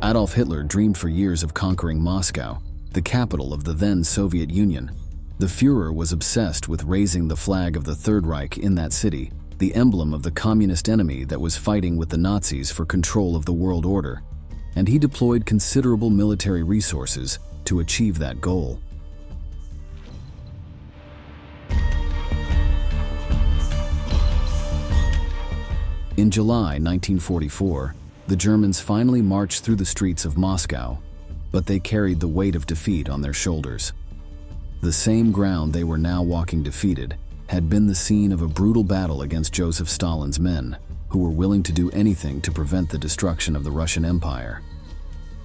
Adolf Hitler dreamed for years of conquering Moscow, the capital of the then Soviet Union. The Führer was obsessed with raising the flag of the Third Reich in that city, the emblem of the communist enemy that was fighting with the Nazis for control of the world order, and he deployed considerable military resources to achieve that goal. In July 1944, the Germans finally marched through the streets of Moscow, but they carried the weight of defeat on their shoulders. The same ground they were now walking defeated had been the scene of a brutal battle against Joseph Stalin's men, who were willing to do anything to prevent the destruction of the Russian Empire.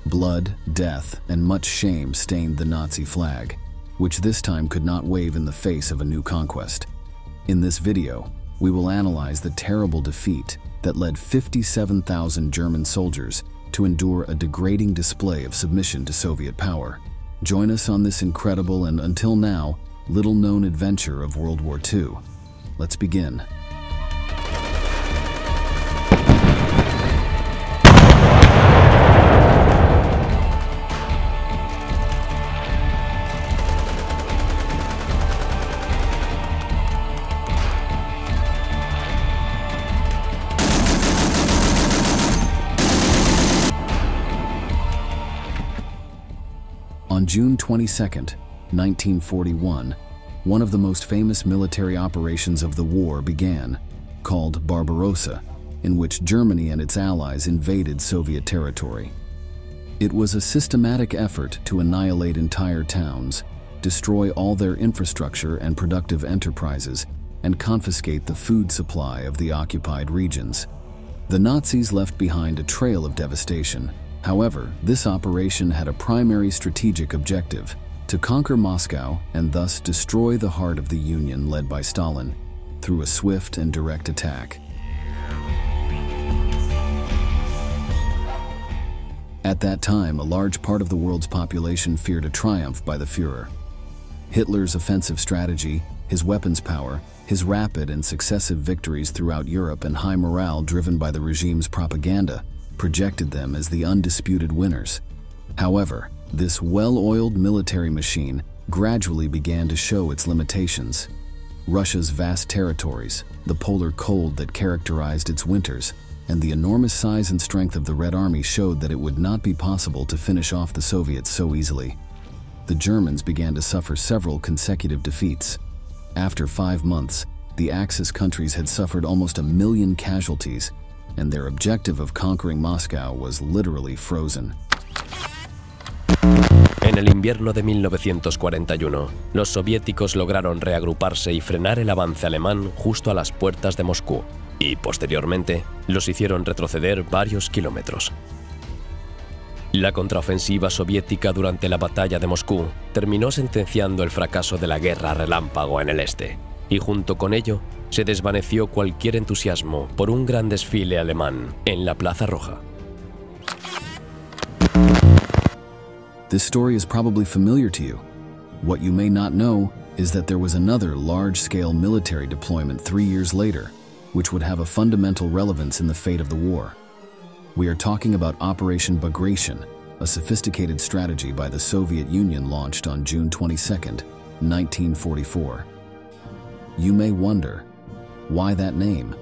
Blood, death, and much shame stained the Nazi flag, which this time could not wave in the face of a new conquest. In this video, we will analyze the terrible defeat that led 57,000 German soldiers to endure a degrading display of submission to Soviet power. Join us on this incredible and, until now, little-known adventure of World War II. Let's begin. On June 22, 1941, one of the most famous military operations of the war began, called Barbarossa, in which Germany and its allies invaded Soviet territory. It was a systematic effort to annihilate entire towns, destroy all their infrastructure and productive enterprises, and confiscate the food supply of the occupied regions. The Nazis left behind a trail of devastation. However, this operation had a primary strategic objective: to conquer Moscow and thus destroy the heart of the Union led by Stalin through a swift and direct attack. At that time, a large part of the world's population feared a triumph by the Führer. Hitler's offensive strategy, his weapons power, his rapid and successive victories throughout Europe, and high morale driven by the regime's propaganda projected them as the undisputed winners. However, this well-oiled military machine gradually began to show its limitations. Russia's vast territories, the polar cold that characterized its winters, and the enormous size and strength of the Red Army showed that it would not be possible to finish off the Soviets so easily. The Germans began to suffer several consecutive defeats. After 5 months, the Axis countries had suffered almost 1 million casualties, and their objective of conquering Moscow was literally frozen. En el invierno de 1941, los soviéticos lograron reagruparse y frenar el avance alemán justo a las puertas de Moscú, y posteriormente los hicieron retroceder varios kilómetros. La contraofensiva soviética durante la batalla de Moscú terminó sentenciando el fracaso de la guerra relámpago en el este, y junto con ello se desvaneció cualquier entusiasmo por un gran desfile alemán en la Plaza Roja. This story is probably familiar to you. What you may not know is that there was another large-scale military deployment 3 years later, which would have a fundamental relevance in the fate of the war. We are talking about Operation Bagration, a sophisticated strategy by the Soviet Union launched on June 22, 1944. You may wonder, why that name?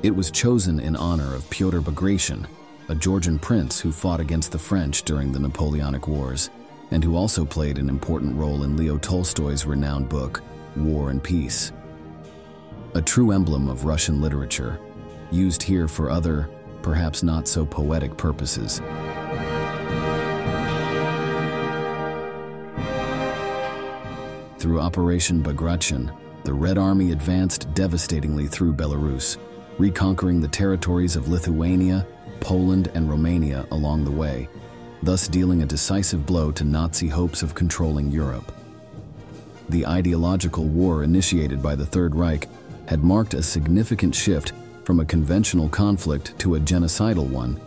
It was chosen in honor of Pyotr Bagration, a Georgian prince who fought against the French during the Napoleonic Wars, and who also played an important role in Leo Tolstoy's renowned book, War and Peace. A true emblem of Russian literature, used here for other, perhaps not so poetic purposes. Through Operation Bagration, the Red Army advanced devastatingly through Belarus, reconquering the territories of Lithuania, Poland, and Romania along the way, thus dealing a decisive blow to Nazi hopes of controlling Europe. The ideological war initiated by the Third Reich had marked a significant shift from a conventional conflict to a genocidal one.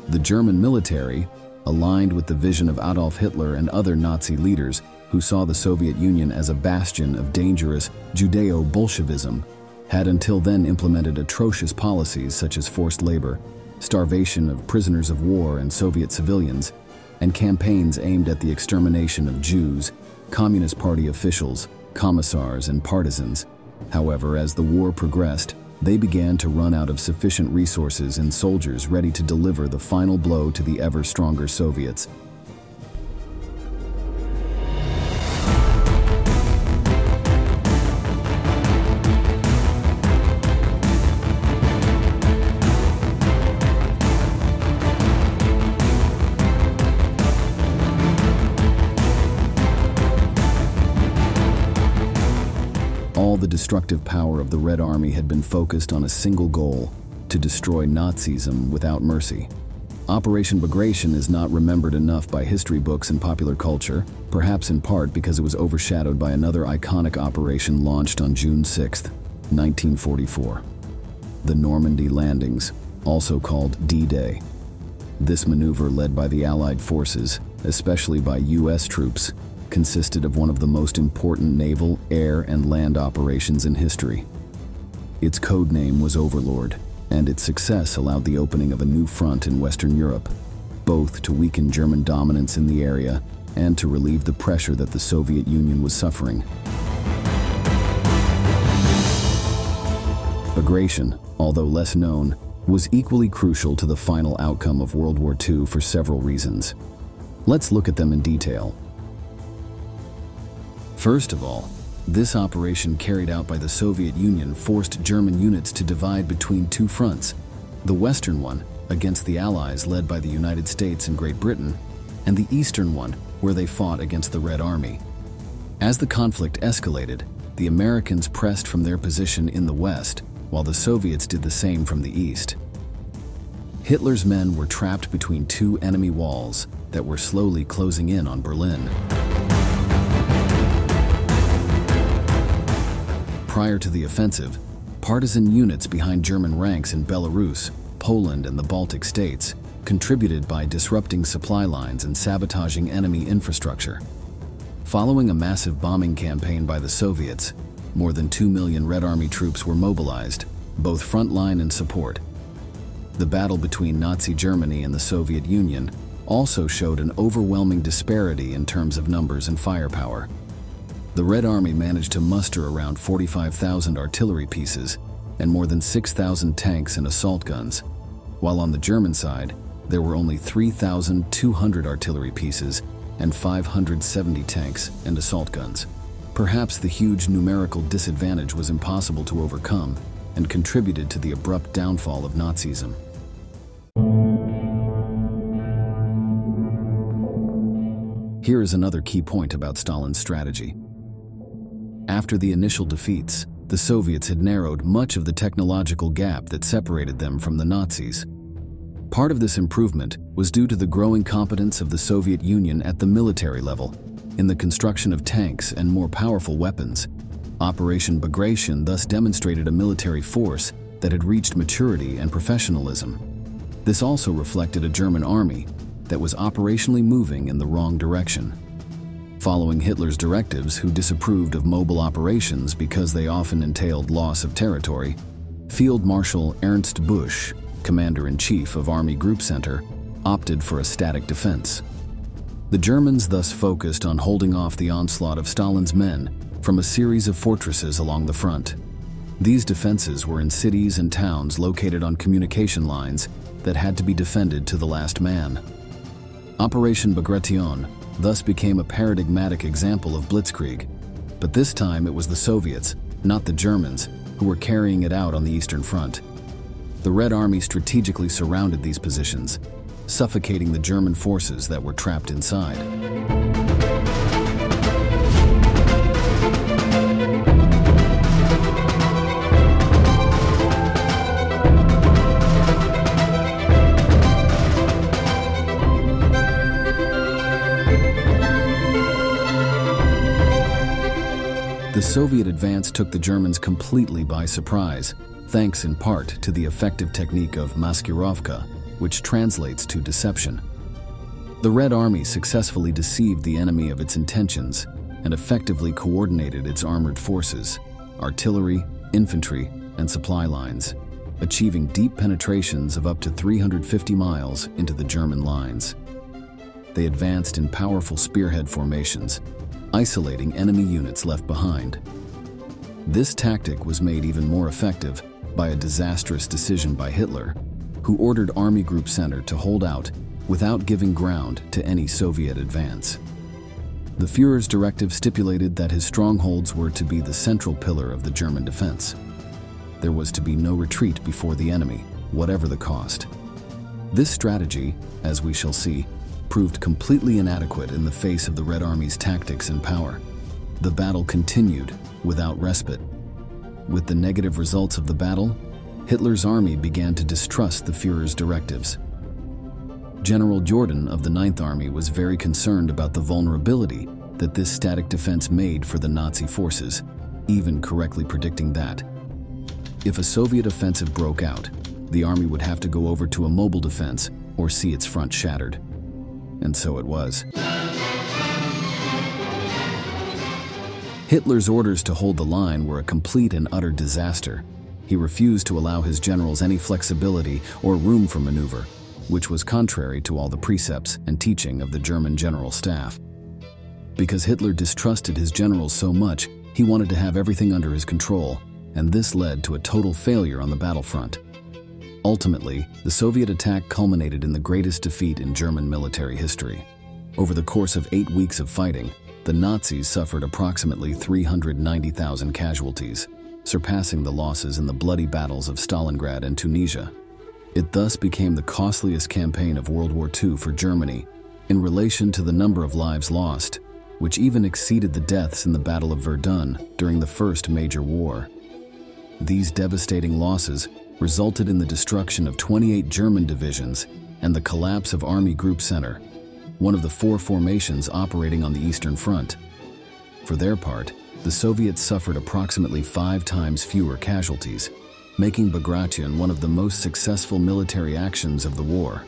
The German military, aligned with the vision of Adolf Hitler and other Nazi leaders who saw the Soviet Union as a bastion of dangerous Judeo-Bolshevism, had until then implemented atrocious policies such as forced labor, starvation of prisoners of war and Soviet civilians, and campaigns aimed at the extermination of Jews, Communist Party officials, commissars, and partisans. However, as the war progressed, they began to run out of sufficient resources and soldiers ready to deliver the final blow to the ever-stronger Soviets. All the destructive power of the Red Army had been focused on a single goal: to destroy Nazism without mercy. Operation Bagration is not remembered enough by history books and popular culture, perhaps in part because it was overshadowed by another iconic operation launched on June 6, 1944. The Normandy landings, also called D-Day. This maneuver, led by the Allied forces, especially by U.S. troops, consisted of one of the most important naval, air, and land operations in history. Its code name was Overlord, and its success allowed the opening of a new front in Western Europe, both to weaken German dominance in the area and to relieve the pressure that the Soviet Union was suffering. Bagration, although less known, was equally crucial to the final outcome of World War II for several reasons. Let's look at them in detail. First of all, this operation carried out by the Soviet Union forced German units to divide between two fronts: the Western one, against the Allies led by the United States and Great Britain, and the Eastern one, where they fought against the Red Army. As the conflict escalated, the Americans pressed from their position in the West, while the Soviets did the same from the East. Hitler's men were trapped between two enemy walls that were slowly closing in on Berlin. Prior to the offensive, partisan units behind German ranks in Belarus, Poland, and the Baltic states contributed by disrupting supply lines and sabotaging enemy infrastructure. Following a massive bombing campaign by the Soviets, more than 2 million Red Army troops were mobilized, both frontline and support. The battle between Nazi Germany and the Soviet Union also showed an overwhelming disparity in terms of numbers and firepower. The Red Army managed to muster around 45,000 artillery pieces and more than 6,000 tanks and assault guns, while on the German side, there were only 3,200 artillery pieces and 570 tanks and assault guns. Perhaps the huge numerical disadvantage was impossible to overcome and contributed to the abrupt downfall of Nazism. Here is another key point about Stalin's strategy. After the initial defeats, the Soviets had narrowed much of the technological gap that separated them from the Nazis. Part of this improvement was due to the growing competence of the Soviet Union at the military level, in the construction of tanks and more powerful weapons. Operation Bagration thus demonstrated a military force that had reached maturity and professionalism. This also reflected a German army that was operationally moving in the wrong direction. Following Hitler's directives, who disapproved of mobile operations because they often entailed loss of territory, Field Marshal Ernst Busch, Commander-in-Chief of Army Group Center, opted for a static defense. The Germans thus focused on holding off the onslaught of Stalin's men from a series of fortresses along the front. These defenses were in cities and towns located on communication lines that had to be defended to the last man. Operation Bagration thus became a paradigmatic example of blitzkrieg, but this time it was the Soviets, not the Germans, who were carrying it out on the Eastern Front. The Red Army strategically surrounded these positions, suffocating the German forces that were trapped inside. The Soviet advance took the Germans completely by surprise, thanks in part to the effective technique of maskirovka, which translates to deception. The Red Army successfully deceived the enemy of its intentions and effectively coordinated its armored forces, artillery, infantry, and supply lines, achieving deep penetrations of up to 350 miles into the German lines. They advanced in powerful spearhead formations, isolating enemy units left behind. This tactic was made even more effective by a disastrous decision by Hitler, who ordered Army Group Center to hold out without giving ground to any Soviet advance. The Führer's directive stipulated that his strongholds were to be the central pillar of the German defense. There was to be no retreat before the enemy, whatever the cost. This strategy, as we shall see, proved completely inadequate in the face of the Red Army's tactics and power. The battle continued without respite. With the negative results of the battle, Hitler's army began to distrust the Führer's directives. General Jordan of the Ninth Army was very concerned about the vulnerability that this static defense made for the Nazi forces, even correctly predicting that if a Soviet offensive broke out, the army would have to go over to a mobile defense or see its front shattered. And so it was. Hitler's orders to hold the line were a complete and utter disaster. He refused to allow his generals any flexibility or room for maneuver, which was contrary to all the precepts and teaching of the German General Staff. Because Hitler distrusted his generals so much, he wanted to have everything under his control, and this led to a total failure on the battlefront. Ultimately, the Soviet attack culminated in the greatest defeat in German military history. Over the course of 8 weeks of fighting, the Nazis suffered approximately 390,000 casualties, surpassing the losses in the bloody battles of Stalingrad and Tunisia. It thus became the costliest campaign of World War II for Germany in relation to the number of lives lost, which even exceeded the deaths in the Battle of Verdun during the First Major War. These devastating losses resulted in the destruction of 28 German divisions and the collapse of Army Group Center, one of the 4 formations operating on the Eastern Front. For their part, the Soviets suffered approximately 5 times fewer casualties, making Bagration one of the most successful military actions of the war.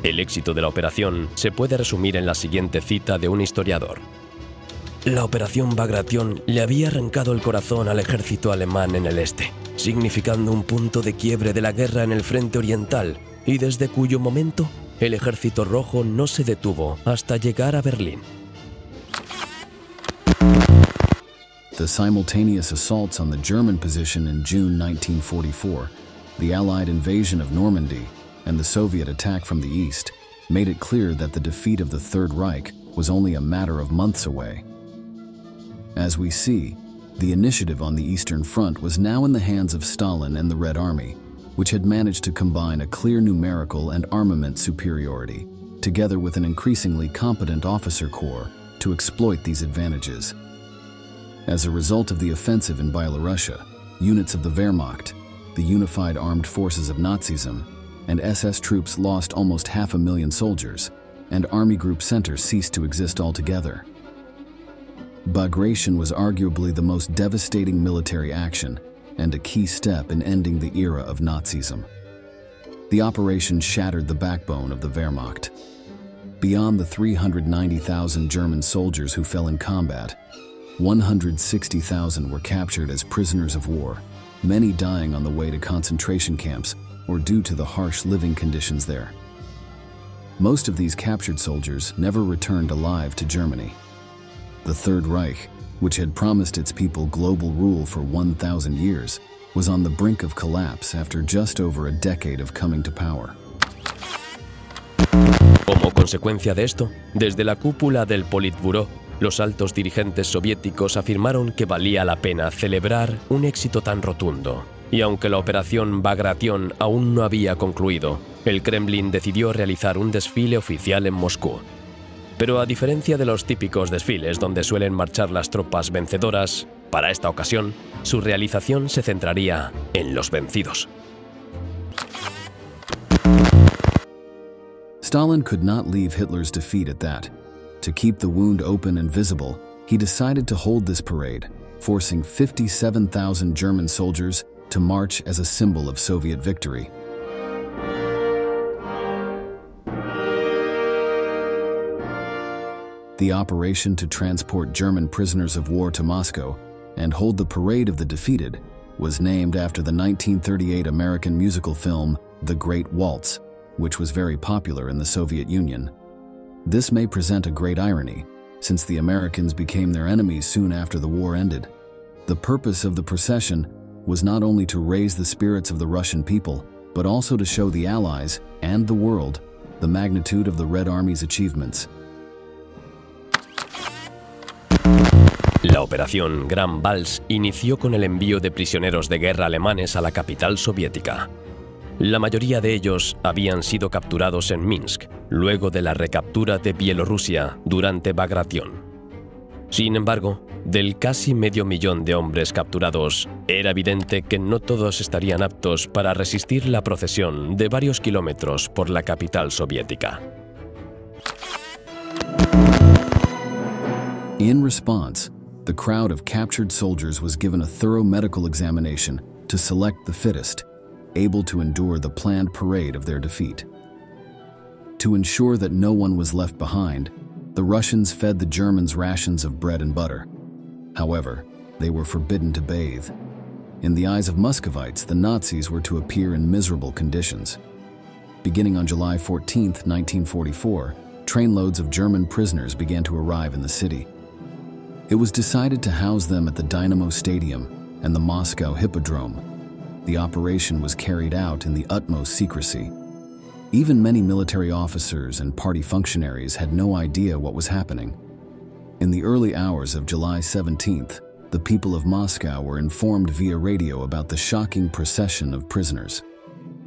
El éxito de la operación se puede resumir en la siguiente cita de un historiador. La operación Bagration le había arrancado el corazón al ejército alemán en el este, significando un punto de quiebre de la guerra en el frente oriental, y desde cuyo momento el ejército rojo no se detuvo hasta llegar a Berlín. The simultaneous assaults on the German position in June 1944, the Allied invasion of Normandy, and the Soviet attack from the east made it clear that the defeat of the Third Reich was only a matter of months away. As we see, the initiative on the Eastern Front was now in the hands of Stalin and the Red Army, which had managed to combine a clear numerical and armament superiority, together with an increasingly competent officer corps, to exploit these advantages. As a result of the offensive in Byelorussia, units of the Wehrmacht, the unified armed forces of Nazism, and SS troops lost almost 500,000 soldiers, and Army Group Center ceased to exist altogether. Bagration was arguably the most devastating military action and a key step in ending the era of Nazism. The operation shattered the backbone of the Wehrmacht. Beyond the 390,000 German soldiers who fell in combat, 160,000 were captured as prisoners of war, many dying on the way to concentration camps or due to the harsh living conditions there. Most of these captured soldiers never returned alive to Germany. The Third Reich, which had promised its people global rule for 1,000 years, was on the brink of collapse after just over a decade of coming to power. Como consecuencia de esto, desde la cúpula del Politburó, los altos dirigentes soviéticos afirmaron que valía la pena celebrar un éxito tan rotundo. Y aunque la operación Bagration aún no había concluido, el Kremlin decidió realizar un desfile oficial en Moscú. Pero a diferencia de los típicos desfiles donde suelen marchar las tropas vencedoras, para esta ocasión, su realización se centraría en los vencidos. Stalin could not leave Hitler's defeat at that. To keep the wound open and visible, he decided to hold this parade, forcing 57,000 German soldiers to march as a symbol of Soviet victory. The operation to transport German prisoners of war to Moscow and hold the parade of the defeated was named after the 1938 American musical film The Great Waltz, which was very popular in the Soviet Union. This may present a great irony, since the Americans became their enemies soon after the war ended. The purpose of the procession was not only to raise the spirits of the Russian people, but also to show the Allies and the world the magnitude of the Red Army's achievements. La operación Gran Vals inició con el envío de prisioneros de guerra alemanes a la capital soviética. La mayoría de ellos habían sido capturados en Minsk, luego de la recaptura de Bielorrusia durante Bagration. Sin embargo, del casi medio millón de hombres capturados, era evidente que no todos estarían aptos para resistir la procesión de varios kilómetros por la capital soviética. In response, the crowd of captured soldiers was given a thorough medical examination to select the fittest, able to endure the planned parade of their defeat. To ensure that no one was left behind, the Russians fed the Germans rations of bread and butter. However, they were forbidden to bathe. In the eyes of Muscovites, the Nazis were to appear in miserable conditions. Beginning on July 14, 1944, trainloads of German prisoners began to arrive in the city. It was decided to house them at the Dynamo Stadium and the Moscow Hippodrome. The operation was carried out in the utmost secrecy. Even many military officers and party functionaries had no idea what was happening. In the early hours of July 17th, the people of Moscow were informed via radio about the shocking procession of prisoners.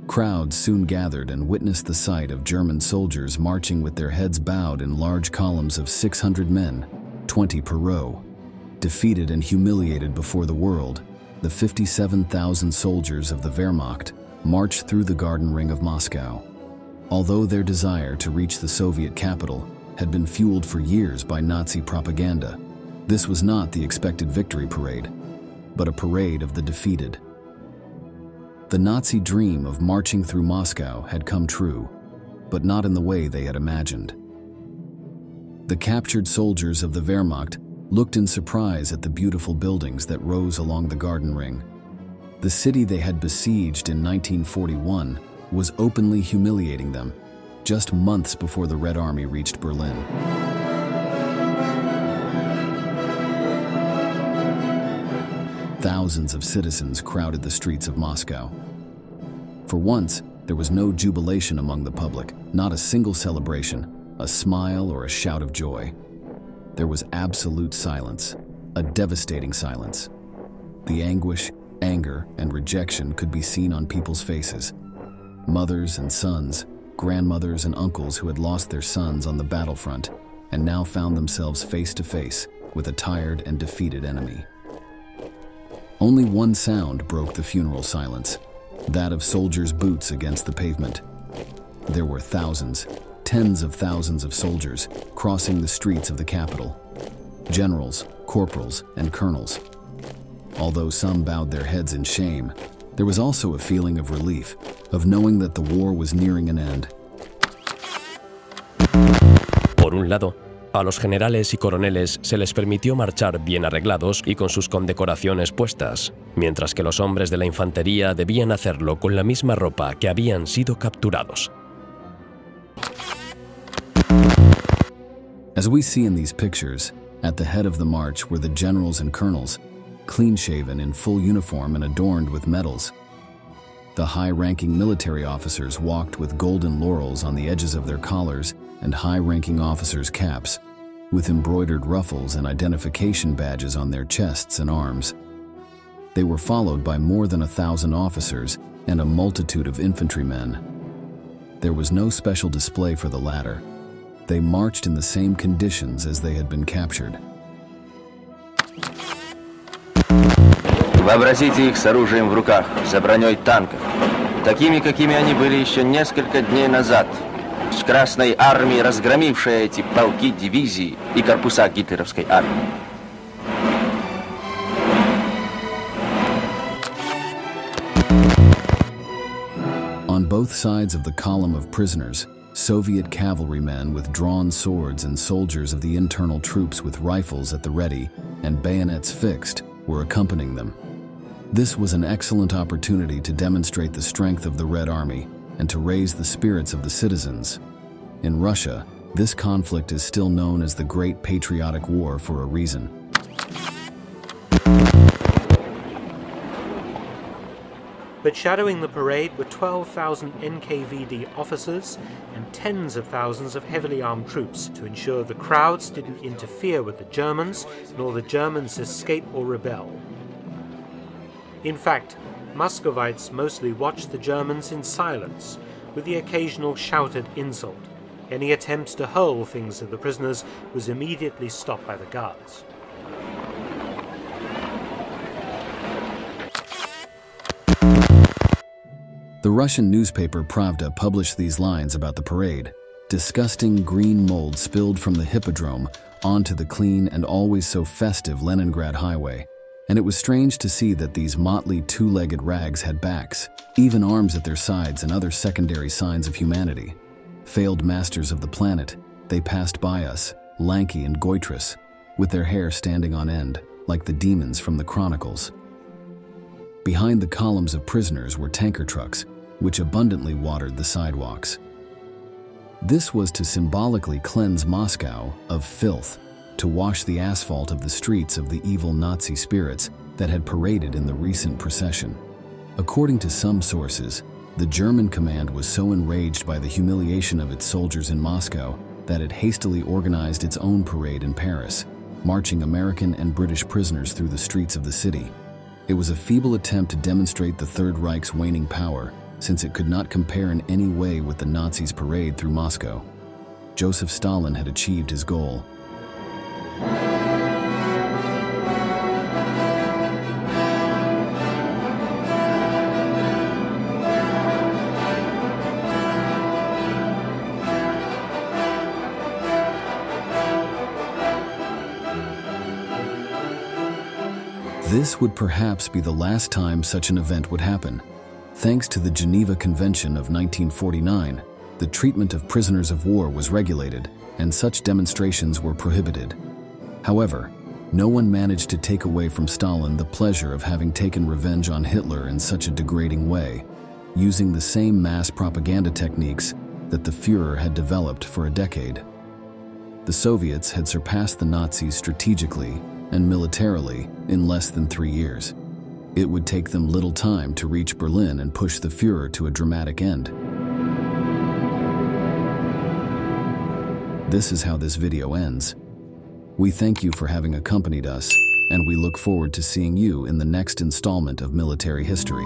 Crowds soon gathered and witnessed the sight of German soldiers marching with their heads bowed in large columns of 600 men, 20 per row. Defeated and humiliated before the world, the 57,000 soldiers of the Wehrmacht marched through the garden ring of Moscow. Although their desire to reach the Soviet capital had been fueled for years by Nazi propaganda, this was not the expected victory parade, but a parade of the defeated. The Nazi dream of marching through Moscow had come true, but not in the way they had imagined. The captured soldiers of the Wehrmacht looked in surprise at the beautiful buildings that rose along the garden ring. The city they had besieged in 1941 was openly humiliating them, just months before the Red Army reached Berlin. Thousands of citizens crowded the streets of Moscow. For once, there was no jubilation among the public, not a single celebration, a smile or a shout of joy. There was absolute silence, a devastating silence. The anguish, anger, and rejection could be seen on people's faces. Mothers and sons, grandmothers and uncles who had lost their sons on the battlefront and now found themselves face to face with a tired and defeated enemy. Only one sound broke the funeral silence, that of soldiers' boots against the pavement. There were thousands, tens of thousands of soldiers crossing the streets of the capital. Generals, corporals, and colonels. Although some bowed their heads in shame, there was also a feeling of relief, of knowing that the war was nearing an end. Por un lado, a los generales y coroneles se les permitió marchar bien arreglados y con sus condecoraciones puestas, mientras que los hombres de la infantería debían hacerlo con la misma ropa que habían sido capturados. As we see in these pictures, at the head of the march were the generals and colonels, clean-shaven in full uniform and adorned with medals. The high-ranking military officers walked with golden laurels on the edges of their collars and high-ranking officers' caps, with embroidered ruffles and identification badges on their chests and arms. They were followed by more than 1,000 officers and a multitude of infantrymen. There was no special display for the latter. They marched in the same conditions as they had been captured. Вообразите их с оружием в руках, за броней танков, такими, какими они были еще несколько дней назад, с Красной армией, разгромившей эти полки, дивизии и корпуса гитлеровской армии. On both sides of the column of prisoners, Soviet cavalrymen with drawn swords and soldiers of the internal troops with rifles at the ready and bayonets fixed were accompanying them. This was an excellent opportunity to demonstrate the strength of the Red Army and to raise the spirits of the citizens. In Russia, this conflict is still known as the Great Patriotic War for a reason. But shadowing the parade were 12,000 NKVD officers and tens of thousands of heavily armed troops to ensure the crowds didn't interfere with the Germans, nor the Germans escape or rebel. In fact, Muscovites mostly watched the Germans in silence, with the occasional shouted insult. Any attempt to hurl things at the prisoners was immediately stopped by the guards. The Russian newspaper Pravda published these lines about the parade. Disgusting green mold spilled from the hippodrome onto the clean and always so festive Leningrad highway. And it was strange to see that these motley two-legged rags had backs, even arms at their sides and other secondary signs of humanity. Failed masters of the planet, they passed by us, lanky and goitrous, with their hair standing on end, like the demons from the Chronicles. Behind the columns of prisoners were tanker trucks, which abundantly watered the sidewalks. This was to symbolically cleanse Moscow of filth, to wash the asphalt of the streets of the evil Nazi spirits that had paraded in the recent procession. According to some sources, the German command was so enraged by the humiliation of its soldiers in Moscow that it hastily organized its own parade in Paris, marching American and British prisoners through the streets of the city. It was a feeble attempt to demonstrate the Third Reich's waning power, since it could not compare in any way with the Nazis' parade through Moscow. Joseph Stalin had achieved his goal. This would perhaps be the last time such an event would happen. Thanks to the Geneva Convention of 1949, the treatment of prisoners of war was regulated, and such demonstrations were prohibited. However, no one managed to take away from Stalin the pleasure of having taken revenge on Hitler in such a degrading way, using the same mass propaganda techniques that the Führer had developed for a decade. The Soviets had surpassed the Nazis strategically and militarily in less than 3 years. It would take them little time to reach Berlin and push the Führer to a dramatic end. This is how this video ends. We thank you for having accompanied us, and we look forward to seeing you in the next installment of Military History.